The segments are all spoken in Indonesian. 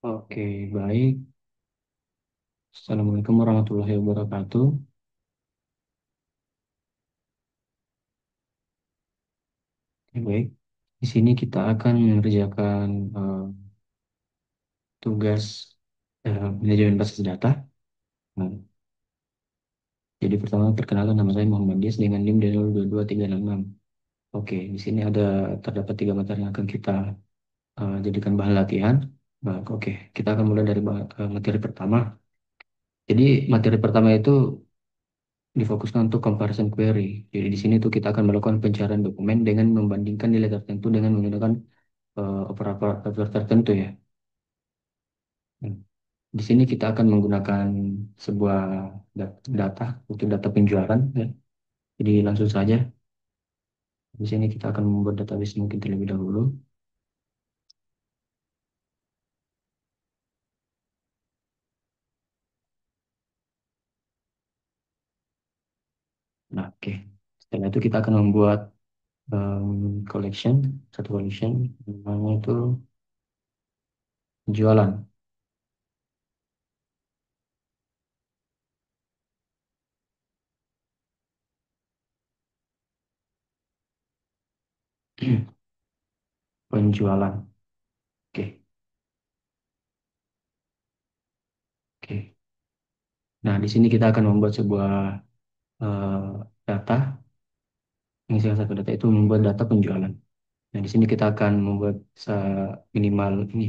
Oke, baik. Assalamualaikum warahmatullahi wabarakatuh. Oke, baik. Di sini kita akan mengerjakan tugas manajemen basis data. Nah, jadi pertama perkenalkan nama saya Muhammad Dias dengan NIM 022366. Oke, di sini terdapat tiga materi yang akan kita jadikan bahan latihan. Baik, oke, kita akan mulai dari materi pertama. Jadi materi pertama itu difokuskan untuk comparison query. Jadi di sini tuh kita akan melakukan pencarian dokumen dengan membandingkan nilai tertentu dengan menggunakan operator tertentu ya. Hmm. Di sini kita akan menggunakan sebuah data untuk data penjualan ya. Jadi langsung saja di sini kita akan membuat database mungkin terlebih dahulu. Nah, oke. Setelah itu kita akan membuat collection, satu collection namanya itu penjualan. Penjualan. Oke, oke. Nah, di sini kita akan membuat sebuah eh, data, mengisi satu data itu membuat data penjualan. Nah, di sini kita akan membuat minimal ini,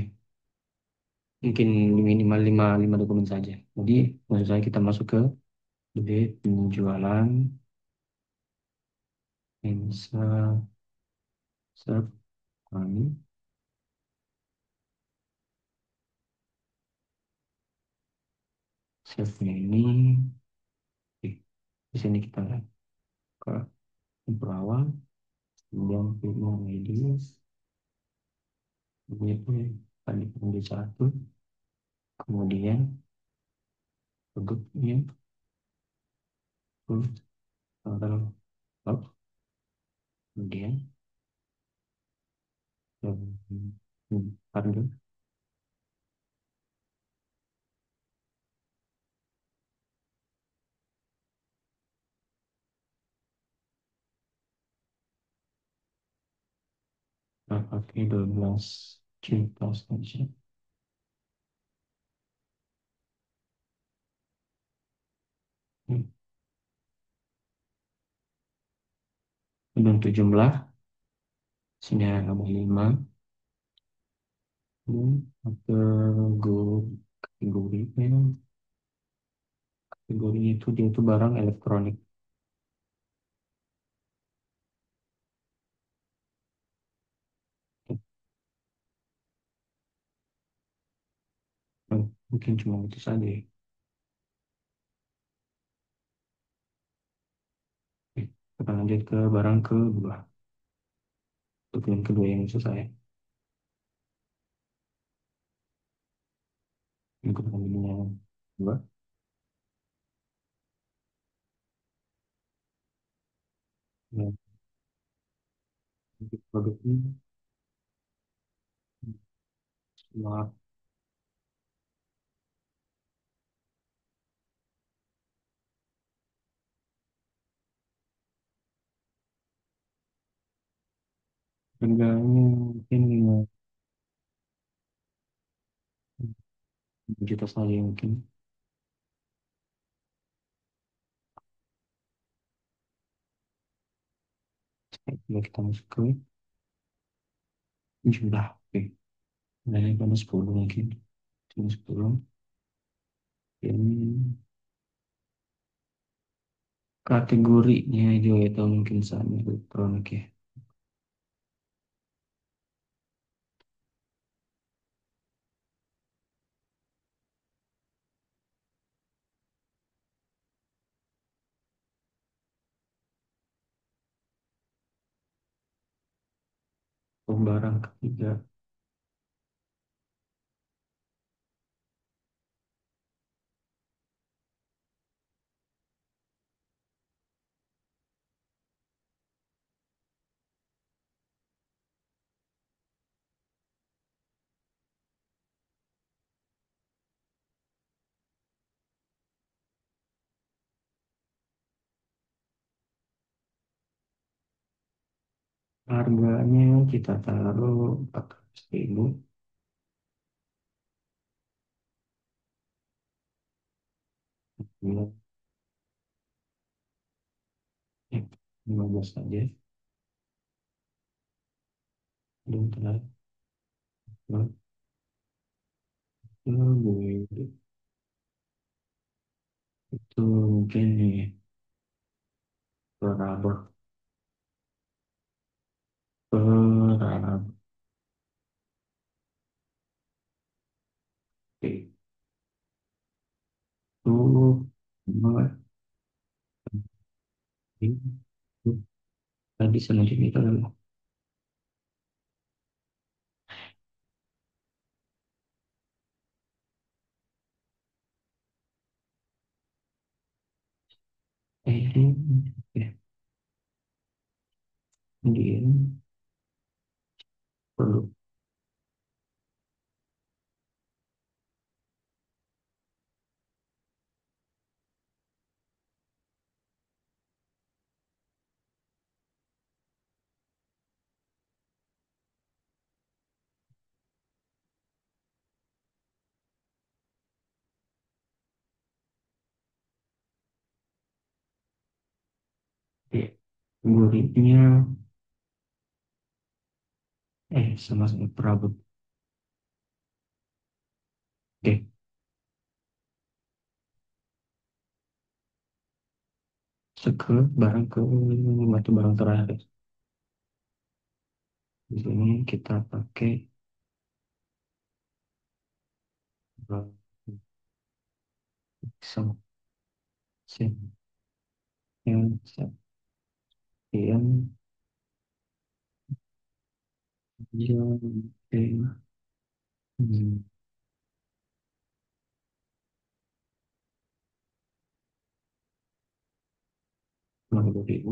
mungkin minimal lima dokumen saja. Jadi, maksud saya kita masuk ke debit penjualan, insert, serve, kami, save-nya ini. Oke, di sini kita ke info awal, kemudian firma media, kemudian tadi pengunduh satu, kemudian produknya, terus tanggal up, kemudian harga. Pakai 12 juta saja. Hmm. Dan untuk jumlah, sini ada 5. Ke kategori, kategori itu dia itu barang elektronik. Mungkin cuma itu saja ya. Oke, kita lanjut ke barang kedua. Dokumen kedua yang selesai. Ini dokumen yang kedua. Ya, untuk produknya semua harganya mungkin 5 juta saja mungkin. Coba kita masuk ke jumlah. Oke, nah, ini kan 10 mungkin. Cuma 10. Ini kategorinya juga itu mungkin sama elektronik ya. Barang ketiga, Harganya kita taruh 400.000. Ya, 15 saja. Belum telat. Gue itu mungkin nih perabot perabot itu itu tadi selanjutnya itu adalah ini ya kemudian produk ya gurihnya sama-sama perabot. Oke, ke barang ke batu barang terakhir. Di sini kita pakai sama yang yang yang hmm, 50.000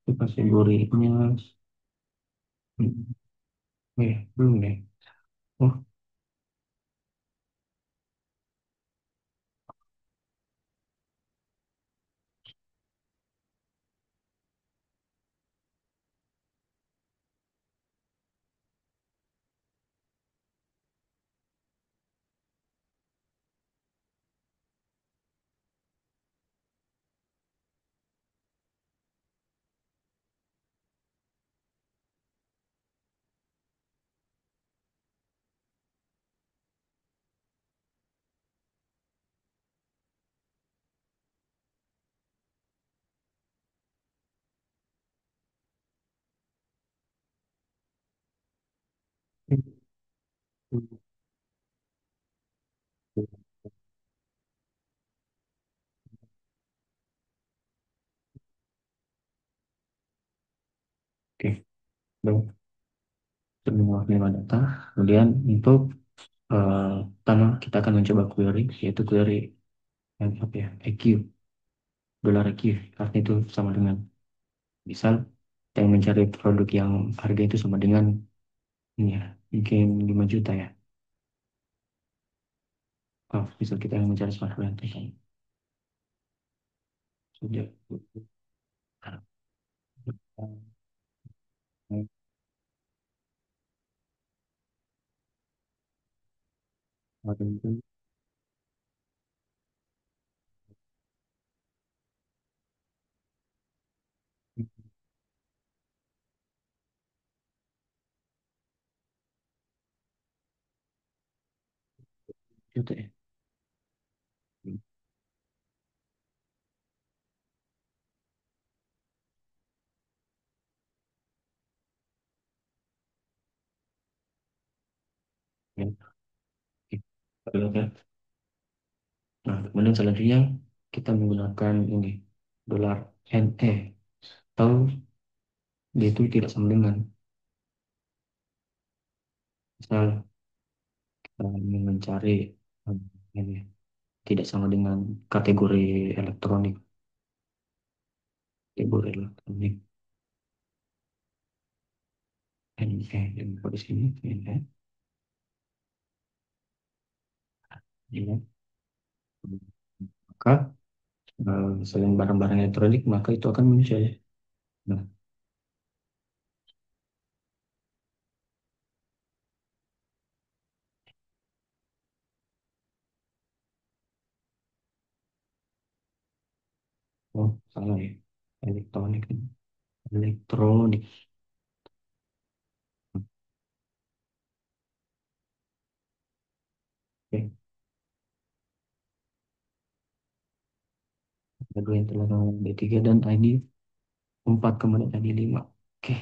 itu kategorinya belum ya. Oh, oke, baik. Semua lima data. Kemudian untuk pertama kita akan mencoba query, yaitu query yang apa ya, EQ, dolar EQ. Artinya itu sama dengan misal yang mencari produk yang harga itu sama dengan ini ya, mungkin 5 juta ya. Oh, misal kita yang mencari smart rental kan. Sudah. Juta ya. Ya, oke. Nah, kemudian selanjutnya kita menggunakan ini dolar NE atau dia itu tidak sama dengan misal kita ingin mencari hmm, ini tidak sama dengan kategori elektronik, kategori elektronik NE yang di sini NE ya. Maka selain barang-barang elektronik maka itu akan muncul ya. Nah, oh salah ya. Elektronik. Elektronik. Oke, ada dua yang telah B3 dan ID 4 kemudian ID 5. Oke,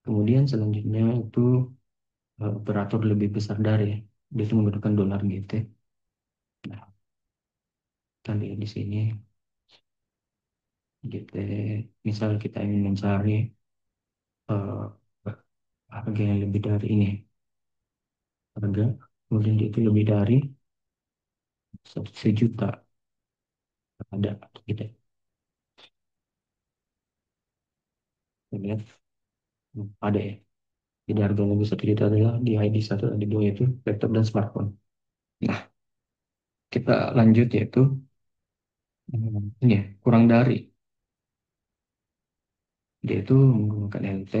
kemudian selanjutnya itu operator lebih besar dari ya. Dia itu menggunakan dolar GT. Nah, kita lihat di sini GT. Misal kita ingin mencari eh, harga yang lebih dari ini, harga kemudian itu lebih dari 1 juta, ada kita lihat ada ya. Jadi harga yang lebih 1 juta adalah di ID satu, ID dua yaitu laptop dan smartphone. Nah, kita lanjut yaitu ini ya, kurang dari. Dia itu menggunakan LT,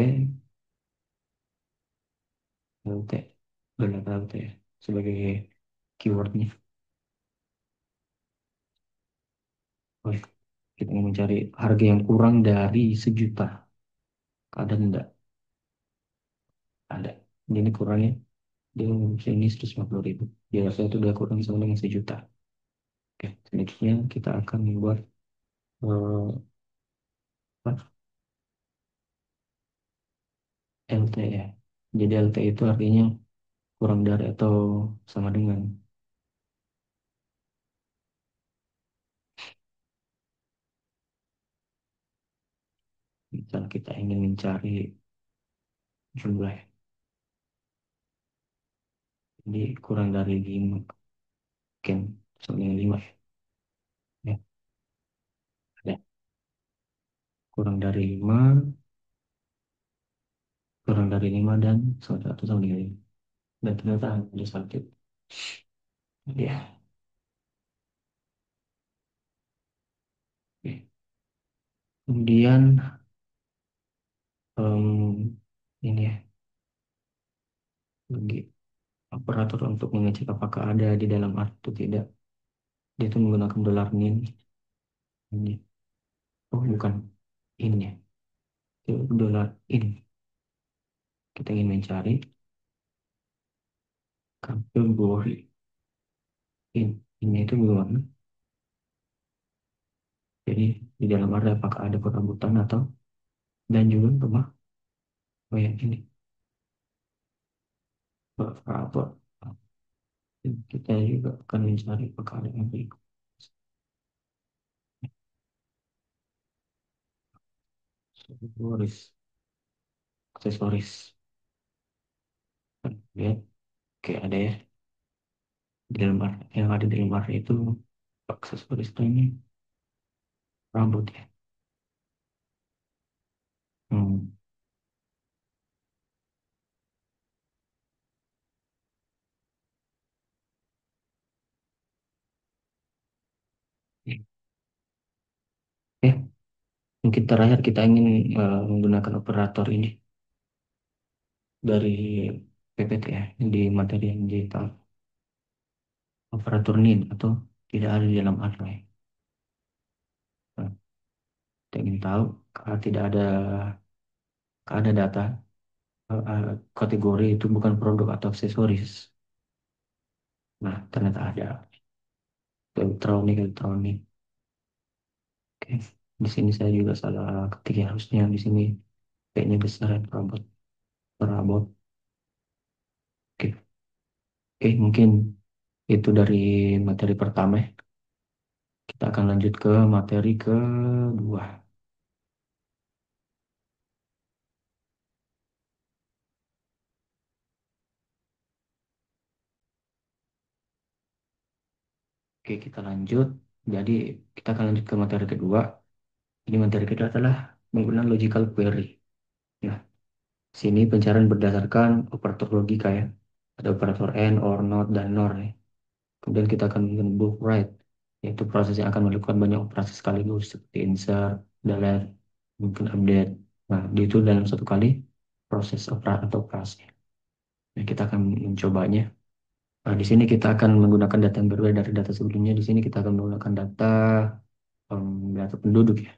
dolar LT ya, sebagai keywordnya. Oh, kita mau mencari harga yang kurang dari 1 juta. Ada enggak? Ada. Ini kurangnya, dia ini 150.000. Dia rasanya itu udah kurang sama dengan 1 juta. Oke, selanjutnya kita akan membuat eh, apa? LT ya. Jadi LT itu artinya kurang dari atau sama dengan. Misal kita ingin mencari jumlah, jadi kurang dari 5, mungkin sama dengan 5 ya. Ya, kurang dari 5, kurang dari 5 dan satu sama dengan 5. Dan ternyata ada satu. Ya, oke. Kemudian ini ya, bagi operator untuk mengecek apakah ada di dalam art atau tidak. Dia itu menggunakan dolar min. Ini. Oh, bukan. Ini ya. Itu dolar in. Kita ingin mencari kategori in. Ini itu bagaimana? Jadi di dalam art apakah ada perambutan atau dan juga rumah. Oh ya, ini operator. Kita juga akan mencari apakah ada yang berikut. Aksesoris. Aksesoris. Lihat, oke ada ya. Di dalam art, yang ada di dalam art itu aksesoris ini rambut ya. Hmm. Ya, mungkin terakhir kita ingin menggunakan operator ini dari PPT ya, di materi yang digital. Operator need atau tidak ada di dalam array. Nah, kita ingin tahu kalau tidak ada, kalau ada data kategori itu bukan produk atau aksesoris. Nah, ternyata ada elektronik, elektronik. Oke, di sini saya juga salah ketik ya, harusnya di sini kayaknya besar ya, perabot, perabot. Oke, oke, mungkin itu dari materi pertama ya. Kita akan lanjut ke materi kedua. Oke, kita lanjut. Jadi, kita akan lanjut ke materi kedua. Ini materi kedua adalah penggunaan logical query. Nah, sini pencarian berdasarkan operator logika ya. Ada operator and, or, not, dan nor ya. Kemudian kita akan menggunakan book write, yaitu proses yang akan melakukan banyak operasi sekaligus seperti insert, delete. mungkin update. Nah, itu dalam satu kali proses atau operasi. Nah, kita akan mencobanya. Nah, di sini kita akan menggunakan data yang berbeda dari data sebelumnya. Di sini kita akan menggunakan data penduduk ya.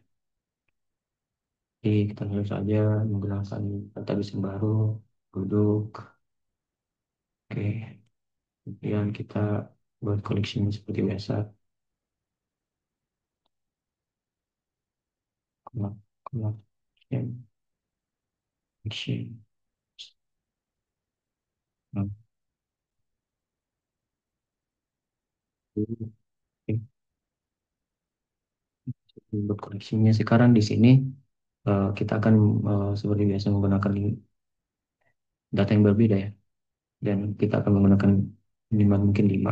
Jadi kita langsung saja menggunakan database yang baru, penduduk. Oke, kemudian kita buat collection seperti biasa. Collect, collection, collection. Nah, oke. Buat collectionnya sekarang di sini kita akan seperti biasa menggunakan data yang berbeda ya. Dan kita akan menggunakan minimal mungkin 5.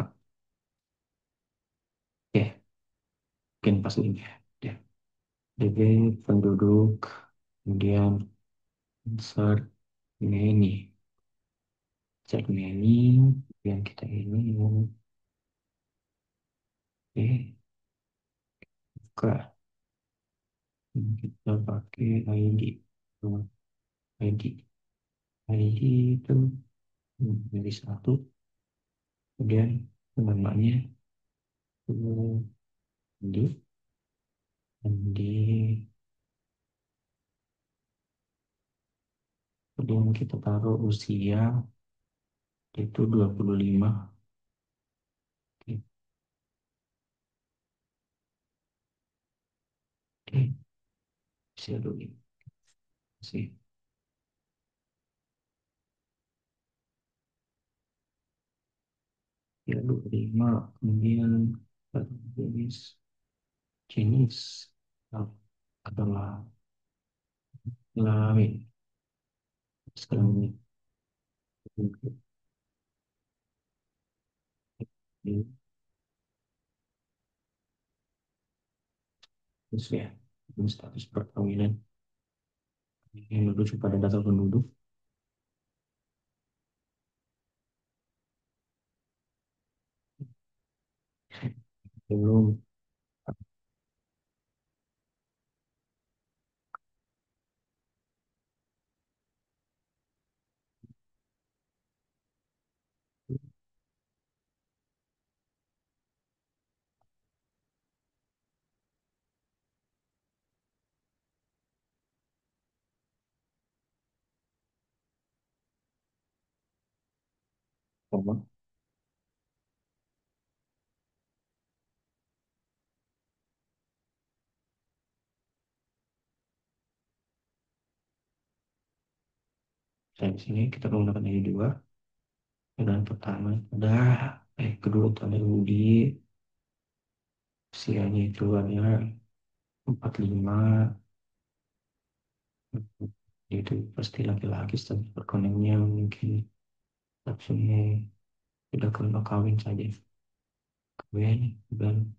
Ya, mungkin pas ini ya. DB penduduk, kemudian insert many, insert many, kemudian kita ini, oke, buka, kita pakai ID, Oh, ID, ID itu dari satu, kemudian namanya ID, ID, kemudian kita taruh usia itu 25. Oke, oke, usia 25 sih. Ya 25, kemudian jenis jenis adalah kelamin. Sekarang ini terus ya, ini status perkawinan yang merujuk pada data penduduk. Belum. Koma. Dan di sini kita menggunakan ini dua. Dan pertama ada kedua itu ada Rudi, usianya itu adalah 45. Itu pasti laki-laki, status perkawinannya mungkin statusnya sudah kenal kawin saja. Kawin dan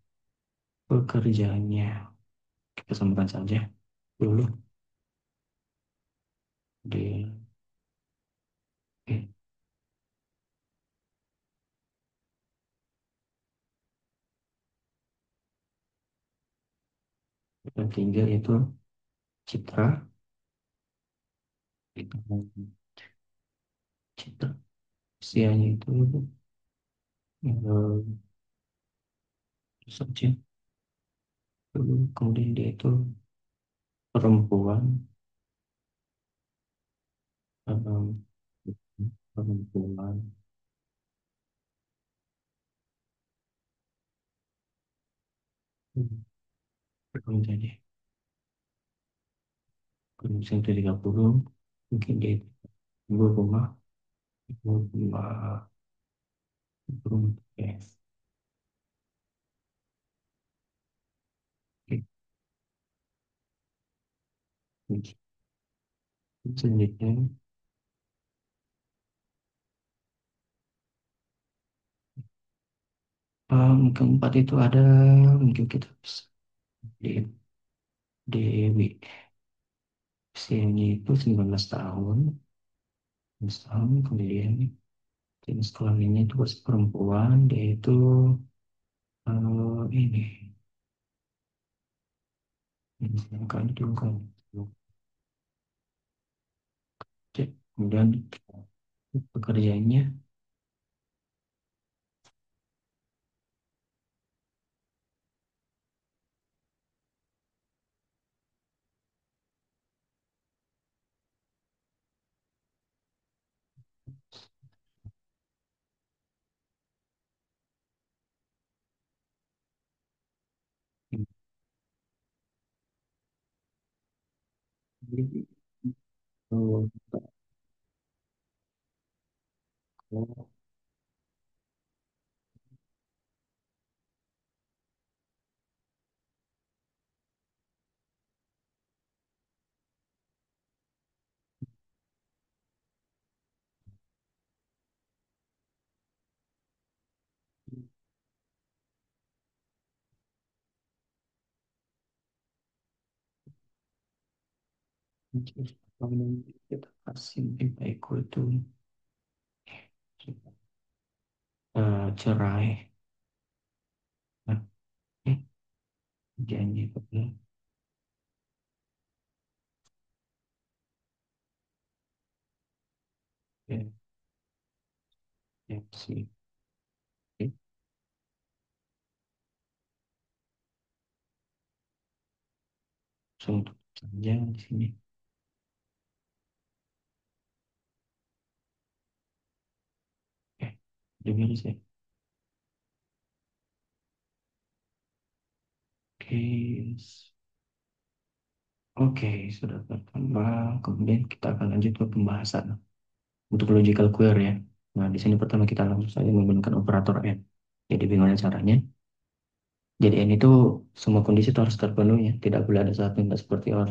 pekerjaannya kita sambungkan saja dulu di yang ketiga itu Citra. Citra usianya itu saja dulu, kemudian dia itu perempuan, eh, perempuan, kemudian dia kemudian itu 30, mungkin dia itu ibu rumah, ibu rumah, ibu rumah ya. Oke, selanjutnya keempat itu ada, mungkin kita bisa di Dewi, usianya itu 19 tahun, 19 tahun, kemudian jenis kelaminnya itu perempuan, dia itu ini, ini kan itu kan. Kemudian pekerjaannya, oh, oh, kita kasih equal to cerai. Nah, eh, janji kepada ya, ya, si eh, langsung tutup saja di sini. Oke, dengar saya. Oke, oke, sudah berkembang. Kemudian kita akan lanjut ke pembahasan untuk logical query ya. Nah, di sini pertama kita langsung saja menggunakan operator and. Jadi bagaimana caranya? Jadi n itu semua kondisi itu harus terpenuhi ya. Tidak boleh ada satu yang tidak seperti or.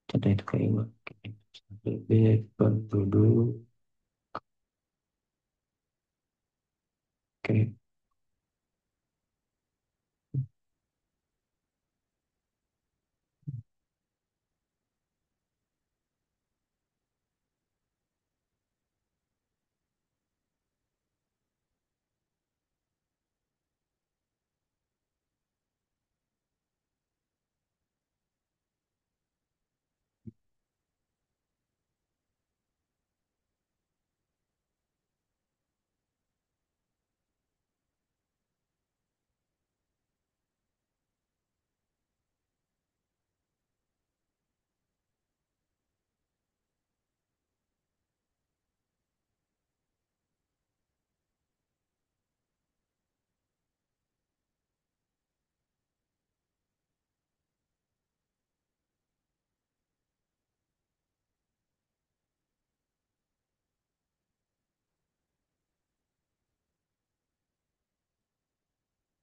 Contoh itu kayak ini. Oke. B penduduk. Oke.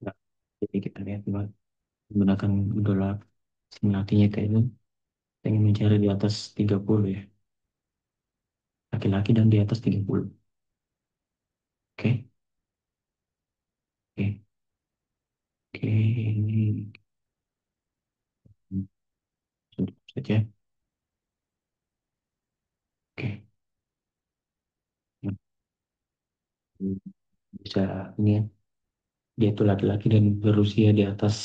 Nah, jadi kita lihat menggunakan dolar simulasinya kayak itu. Pengen mencari di atas 30 ya. Laki-laki dan di atas 30. Oke. Oke. Oke. Ini tutup saja. Oke. Nah, bisa ini ya. Dia itu laki-laki dan berusia di atas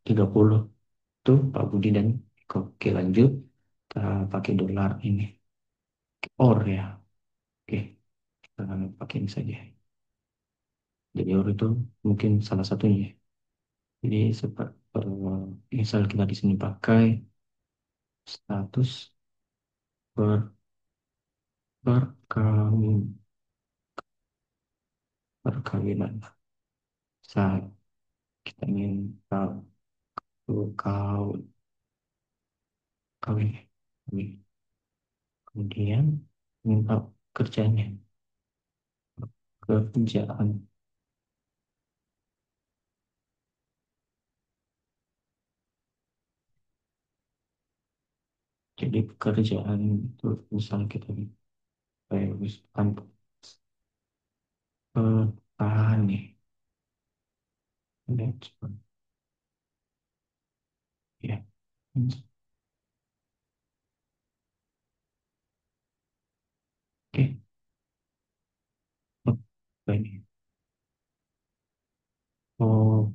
30. Tuh Pak Budi dan Eko. Oke, lanjut. Kita pakai dolar ini. Or ya. Oke. Kita pakai ini saja. Jadi or itu mungkin salah satunya. Jadi misal kita di sini pakai status per perkawin perkawinan. Saat kita ingin tahu kau kawin, kawin. Kemudian minta kerjanya, kerjaan. Jadi pekerjaan itu misal kita kayak tanpa petani. Let's ya. Oke. Oh, ini. Oh,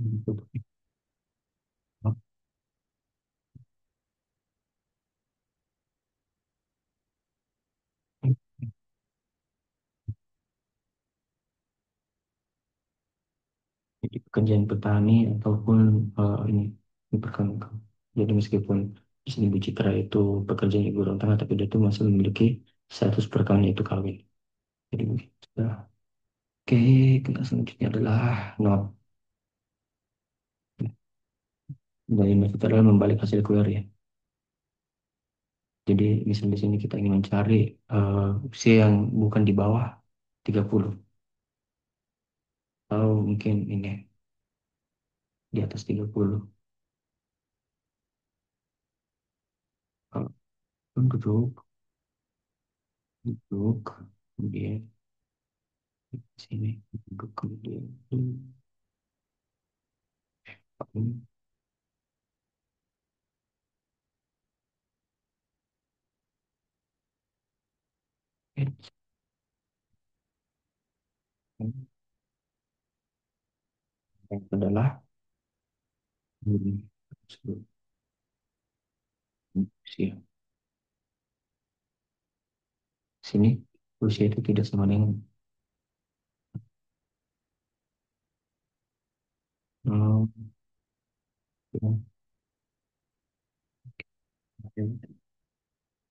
pekerjaan petani ataupun ini diperkenalkan. Jadi meskipun di sini Bu Citra itu pekerjaan ibu rumah tangga, tapi dia itu masih memiliki status perkawinan yaitu kawin. Jadi begitu. Nah, oke, kita selanjutnya adalah not. Dari not itu adalah membalik hasil query ya. Jadi misal di sini kita ingin mencari usia yang bukan di bawah 30 atau mungkin ini di atas 30. Kalau duduk, duduk, kemudian di sini duduk, kemudian yang adalah usia. Sini usia itu tidak sama dengan hmm,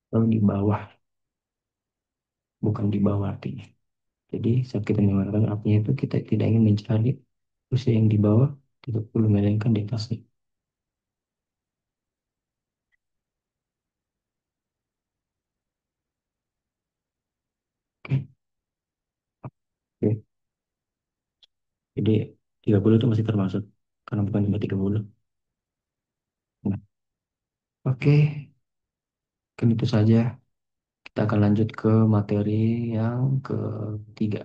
kalau di bawah, bukan di bawah artinya. Jadi saat kita menggunakan artinya itu kita tidak ingin mencari usia yang di bawah 30 melainkan di atasnya. Oke. Oke. Jadi 30 itu masih termasuk karena bukan cuma 30. Nah, oke, kan itu saja. Kita akan lanjut ke materi yang ketiga.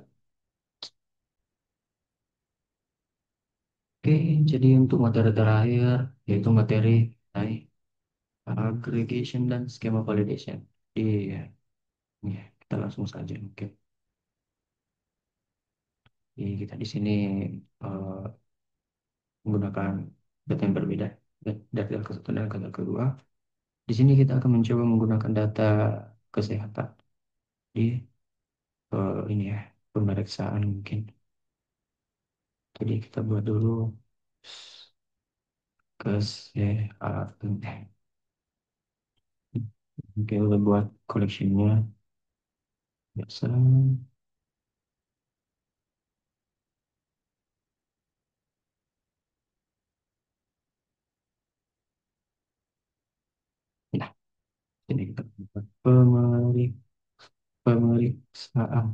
Oke, jadi untuk materi terakhir yaitu materi aggregation dan schema validation. Iya, iya, kita langsung saja. Oke, jadi kita di sini eh, menggunakan data yang berbeda, data yang ke satu dan data kedua. Di sini kita akan mencoba menggunakan data kesehatan di ini ya, pemeriksaan mungkin. Jadi kita buat dulu kesehatan. Oke, udah buat collectionnya biasa. Nah, ini kita buat pemeriksaan.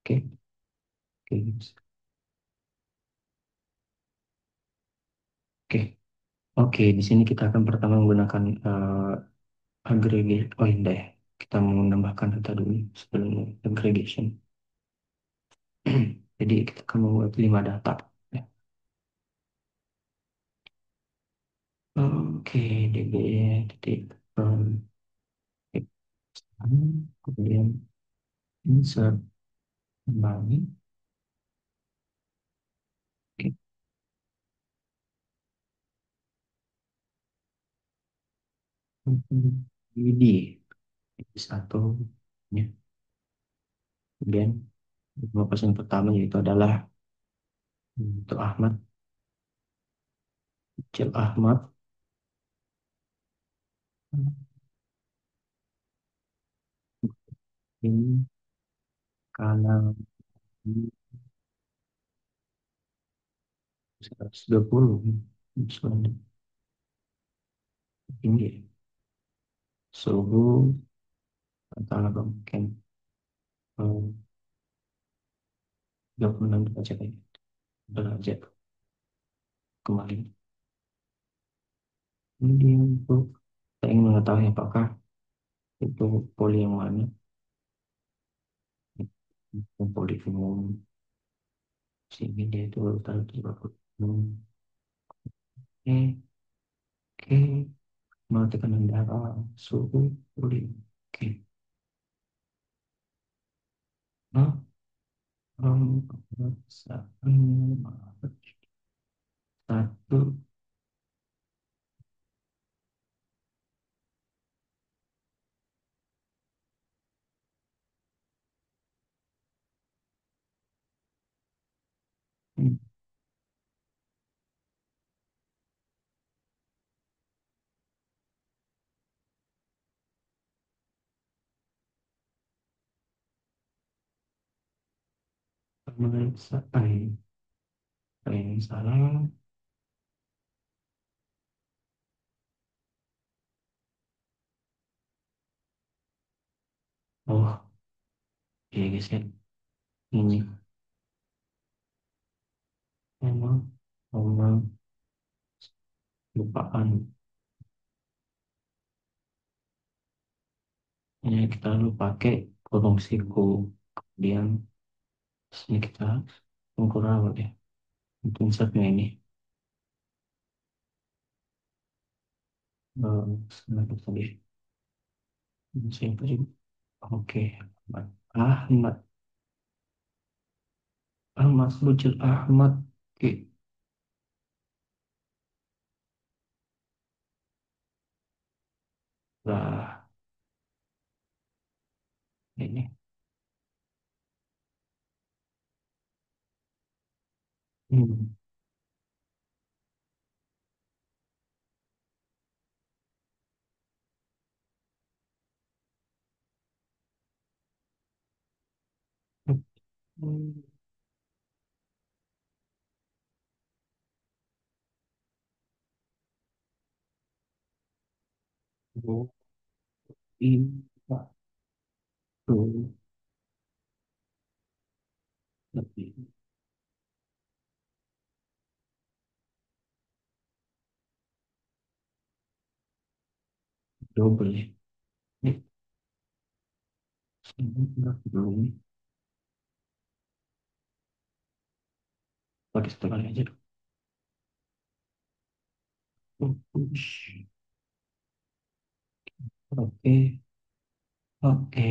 Oke, oke, oke, oke. Di sini kita akan pertama menggunakan aggregate. Oh, indah ya. Kita mau menambahkan data dulu sebelum aggregation. Jadi kita akan membuat 5 data. Ya. Oke, DB titik kemudian insert kembali. Oke, ID satu ya. Kemudian 5% pertama yaitu adalah untuk Ahmad, Cil Ahmad ini karena 120 misalnya tinggi suhu antara mungkin 36 derajat ya, derajat kemarin. Ini untuk saya ingin mengetahui apakah itu poli yang mana, poli umum sini dia itu urutan 36. Oke, oke, mau tekanan darah, suhu, poli. Oke, nah, satu, Pemeriksaan. Apa yang salah? Oh, iya guys ya. Ini memang memang lupaan. Ini kita lalu pakai kurung siku. Kemudian sini kita ukur awal ya. Untuk insertnya ini. Sebentar tadi. Siapa sih? Oke. Ahmad. Ahmad. Ahmad. Bocil Ahmad. Oke. Lah. Ini. Hmm. Hmm. Oh, ini. Pak. Tuh. Lebih. Double ya. Ini. Sini. Belum. Pakai satu kali aja. Push. Oke, oke.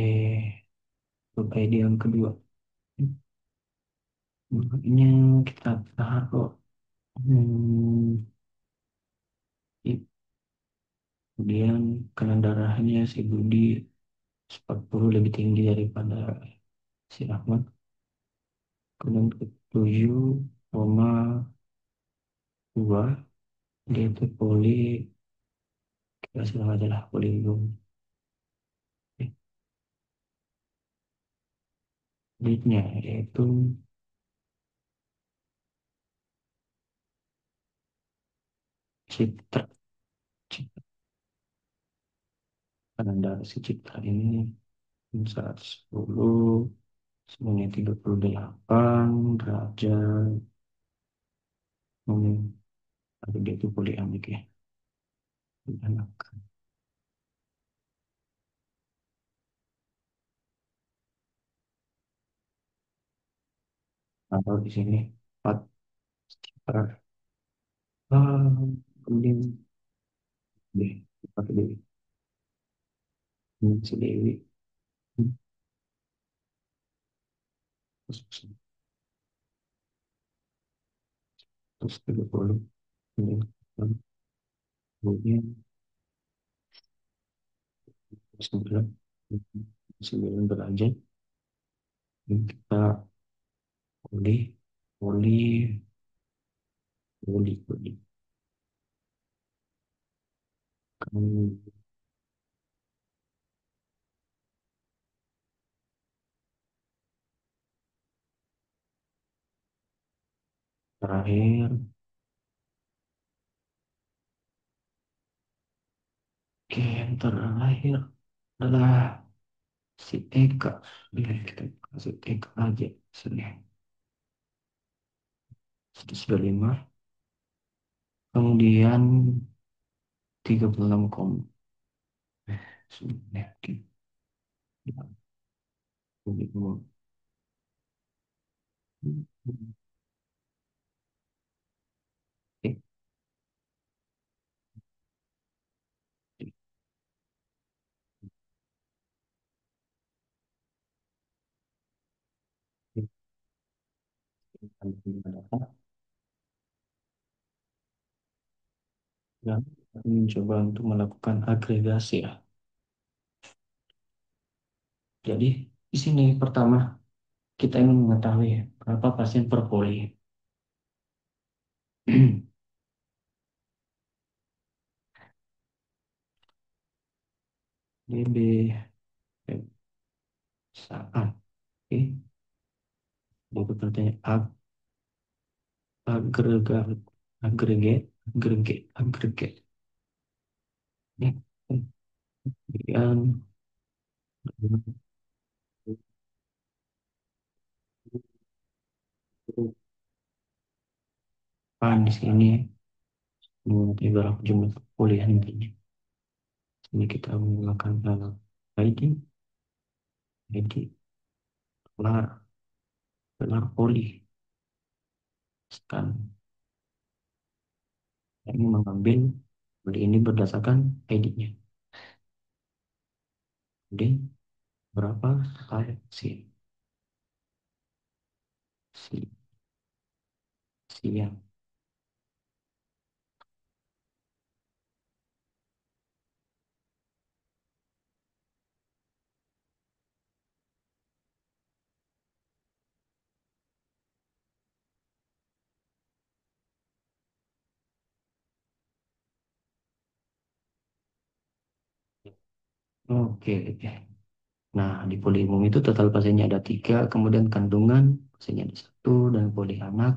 Coba ide yang kedua. Bentuknya kita taruh. Hmm, kemudian karena darahnya si Budi 40 lebih tinggi daripada si Ahmad. Kemudian ketujuh koma dua dia itu kita bilang aja lah poligon. Leadnya yaitu Citra. Citra. Karena darah si Citra ini 110 semuanya 38 derajat. Hmm, tapi dia itu poliamik ya. Enak. Atau di sini 4 Citra. Ah, kemudian deh, pakai Dewi. Si Dewi. Hmm, terus, terus 30. Kemudian kemudian 9. 9 derajat. Dan kita pulih, pulih, pulih, pulih. Kemudian terakhir, oke, yang terakhir adalah si Eka. Biar kita kasih Eka aja. Sini, 195. Kemudian 36 Sudah, dan mencoba untuk melakukan agregasi ya. Jadi di sini pertama kita ingin mengetahui berapa pasien per poli. DB saat. Oke. Berikut pertanyaan agregat, agregat, agregat. Ini kemudian di sini mengenai berapa jumlah kuliah nantinya. Ini kita menggunakan ID, ID gelar, gelar poli. Sekarang ini mengambil poli ini berdasarkan ID-nya. Jadi berapa si si siang. Oke, oke. Nah, di poli umum itu total pasiennya ada tiga, kemudian kandungan pasiennya ada satu, dan poli anak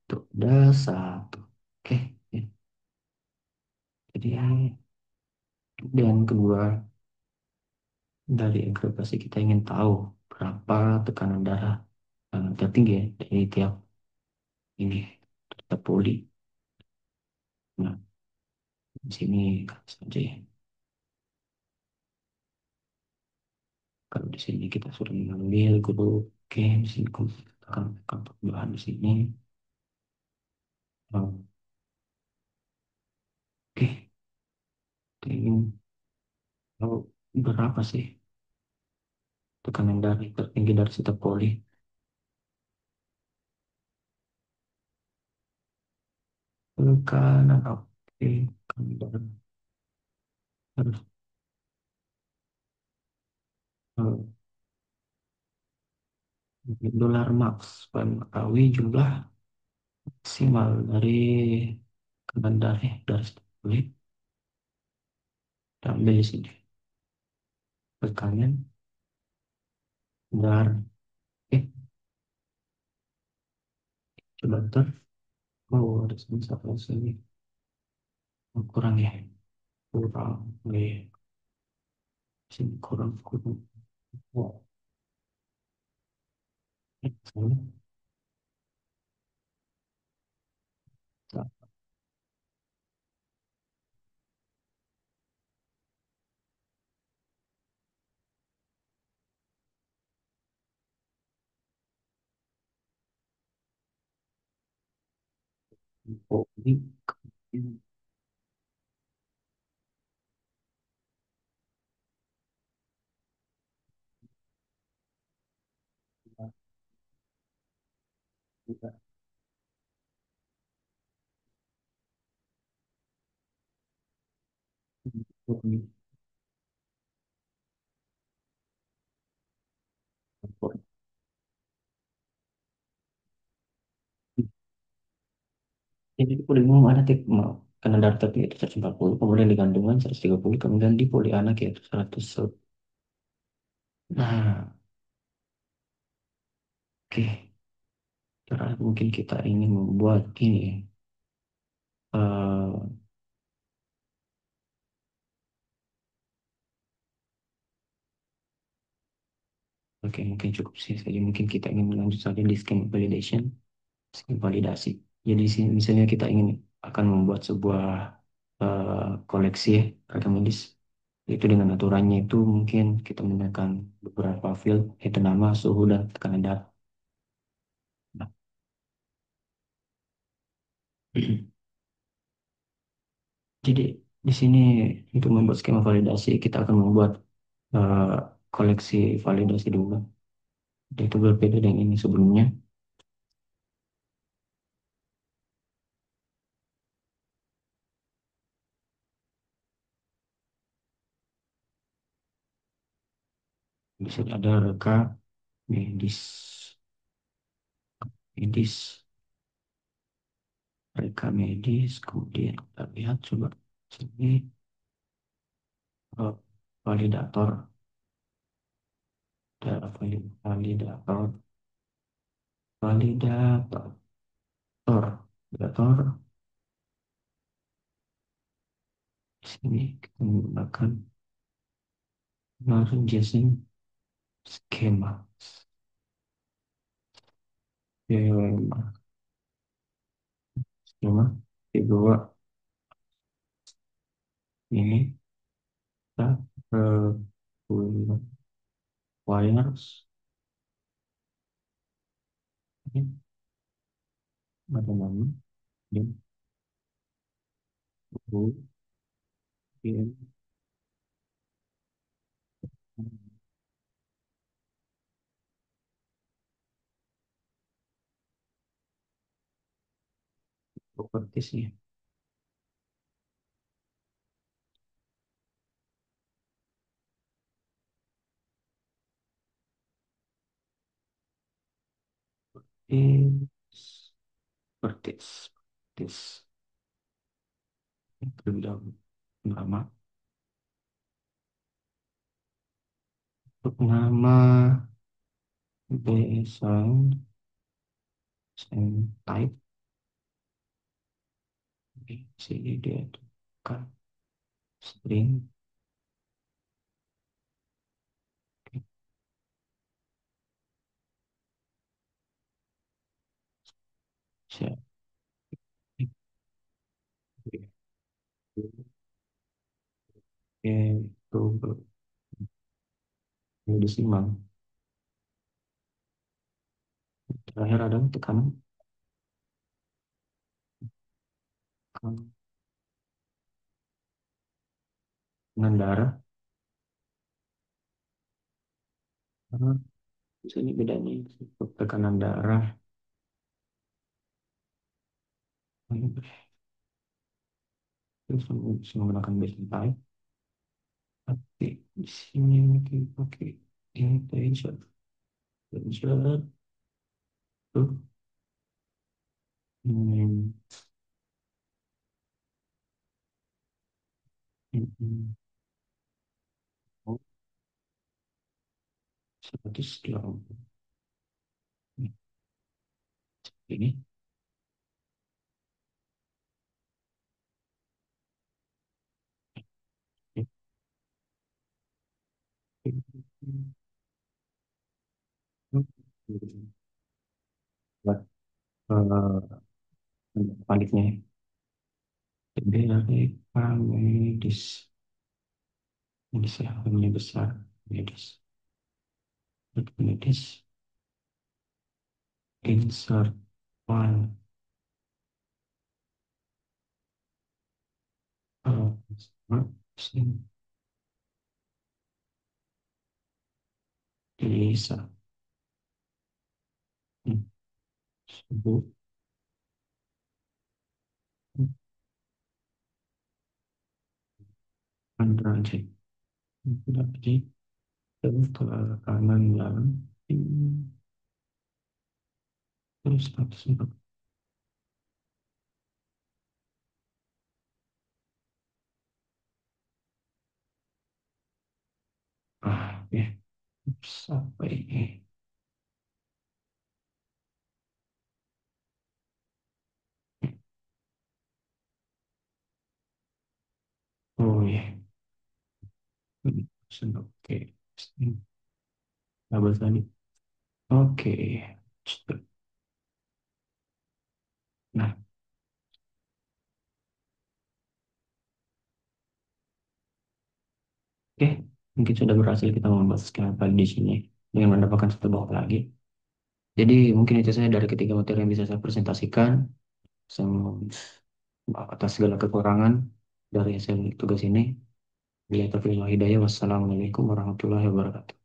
itu ada satu. Oke, ya. Jadi dan kedua dari agregasi kita ingin tahu berapa tekanan darah tertinggi ya dari tiap ini tiap poli. Nah, di sini saja ya. Kalau di sini kita sudah mengambil grup, oke, di sini kita akan tambahan di sini. Oke, kita ingin tahu berapa sih tekanan darah tertinggi dari setiap poli. Tekanan, oke, tekanan darah harus dolar max, supaya mengetahui jumlah maksimal dari tekanan darah dari setiap poli. Kita ambil di sini tekanan darah. Eh, coba ntar. Oh, ada sini satu sini. Oh, kurang ya, kurang. Oke, sini kurang, kurang. Oh, salah. Poli. Jadi di poli umum ada karena daftar itu 140, kemudian di kandungan 130, kemudian di poli anak yaitu 100. Nah, oke. Terakhir mungkin kita ingin membuat ini. eh oke, mungkin cukup sih saja. Mungkin kita ingin lanjut saja di scheme validation, scheme validasi. Jadi misalnya kita ingin akan membuat sebuah koleksi ya, rekam medis. Itu dengan aturannya itu mungkin kita menggunakan beberapa field, yaitu nama, suhu, dan tekanan darah. Nah, jadi di sini untuk membuat skema validasi kita akan membuat eh, koleksi validasi dulu. Dan itu berbeda dengan ini sebelumnya. Di sini ada reka medis, medis, reka medis. Kemudian kita lihat coba sini eh, validator, ada validator. Validator. Validator. Di sini kita menggunakan Margin skema. Skema. Skema. Kedua ini kita gunakan wires. Ini ada nama. Dan kemudian propertiesnya. Is properties. Properties. Kedua nama. Untuk nama basal and type. Sini dia tukar string. Saya itu desimal. Terakhir ada tekanan tekanan darah. Karena di sini bedanya untuk tekanan darah. Terus bisa menggunakan baseline type. Tapi di sini mungkin pakai integer. Integer tuh. Hmm, oh, 180. Ini. Buat paliknya. Dari medis. Medis ya, ini besar. Medis. Medis. Insert file. Oh, sini bisa. Hmm, sebut Android. Tidak di ke kanan dalam. Terus status untuk ya. Sampai ini. Oh ya. Oke. Double tadi. Oke. Nah, oke. Mungkin sudah berhasil kita membahas skema di sini dengan mendapatkan satu blok lagi. Jadi mungkin itu saya dari ketiga materi yang bisa saya presentasikan. Atas segala kekurangan dari hasil tugas ini. Bila taufiq wal hidayah. Wassalamualaikum warahmatullahi wabarakatuh.